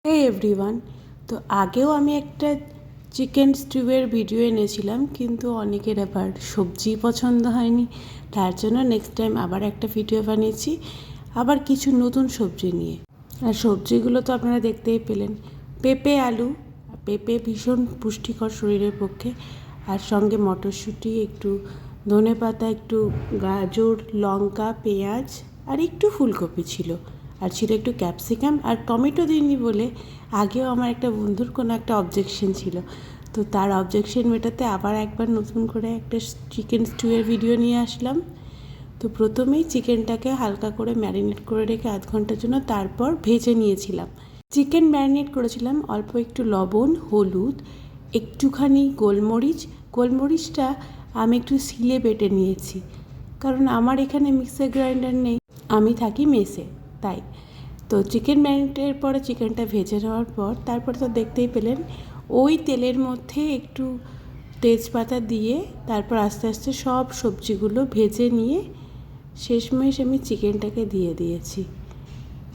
হে everyone. তো আগেও আমি একটা চিকেন স্টিউয়ের ভিডিও এনেছিলাম, কিন্তু অনেকের আবার সবজি পছন্দ হয়নি। তার জন্য নেক্সট টাইম আবার একটা ভিডিও বানিয়েছি, আবার কিছু নতুন সবজি নিয়ে। আর সবজিগুলো তো আপনারা দেখতেই পেলেন, পেঁপে আলু। পেঁপে ভীষণ পুষ্টিকর শরীরের পক্ষে, আর সঙ্গে মটরশুঁটি, একটু ধনেপাতা, একটু গাজর, লঙ্কা, পেঁয়াজ, আর একটু ফুলকপি ছিল, আর ছিল একটু ক্যাপসিকাম, আর টমেটো দিইনি বলে আগেও আমার একটা বন্ধুর কোনো একটা অবজেকশন ছিল। তো তার অবজেকশন মেটাতে আবার একবার নতুন করে একটা চিকেন স্টিউয়ের ভিডিও নিয়ে আসলাম। তো প্রথমেই চিকেনটাকে হালকা করে ম্যারিনেট করে রেখে আধ ঘন্টার জন্য তারপর ভেজে নিয়েছিলাম। চিকেন ম্যারিনেট করেছিলাম অল্প একটু লবণ, হলুদ, একটুখানি গোলমরিচটা আমি একটু শিলে বেটে নিয়েছি, কারণ আমার এখানে মিক্সার গ্রাইন্ডার নেই, আমি থাকি মেসে, তাই। তো চিকেন ম্যারিনেটের পরে চিকেনটা ভেজে নেওয়ার পর তারপর তো দেখতেই পেলেন, ওই তেলের মধ্যে একটু তেজপাতা দিয়ে তারপর আস্তে আস্তে সব সবজিগুলো ভেজে নিয়ে শেষমেশ আমি চিকেনটাকে দিয়ে দিয়েছি।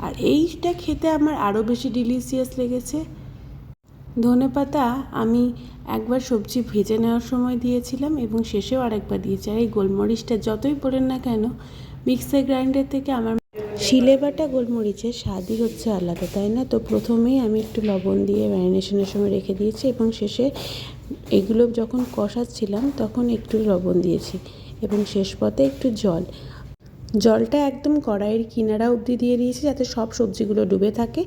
আর এইটা খেতে আমার আরও বেশি ডিলিশিয়াস লেগেছে। ধনেপাতা আমি একবার সবজি ভেজে নেওয়ার সময় দিয়েছিলাম এবং শেষেও আরেকবার দিয়েছি। আর এই গোলমরিচটা যতই পড়েন না কেন, মিক্সার গ্রাইন্ডার থেকে আমার শিলে বাটা গোলমরিচের স্বাদই হচ্ছে আলাদা, তাই না? তো প্রথমেই আমি একটু লবণ দিয়ে ম্যারিনেশনের সময় রেখে দিয়েছি এবং শেষে এগুলো যখন কষাচ্ছিলাম তখন একটু লবণ দিয়েছি এবং শেষ পথে একটু জলটা একদম কড়াইয়ের কিনারা অবধি দিয়ে দিয়েছি, যাতে সব সবজিগুলো ডুবে থাকে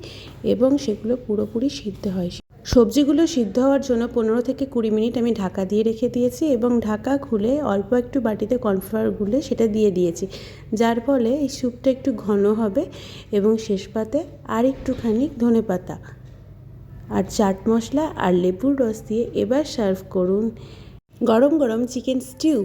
এবং সেগুলো পুরোপুরি সিদ্ধ হয়। সবজিগুলো সিদ্ধ হওয়ার জন্য 15 থেকে 20 মিনিট আমি ঢাকা দিয়ে রেখে দিয়েছি এবং ঢাকা খুলে অল্প একটু বাটিতে কর্নফ্লাওয়ার গুলে সেটা দিয়ে দিয়েছি, যার ফলে এই স্যুপটা একটু ঘন হবে। এবং শেষ পাতে আর একটুখানি ধনেপাতা আর চাট মশলা আর লেবুর রস দিয়ে এবার সার্ভ করুন গরম গরম চিকেন স্টিউ।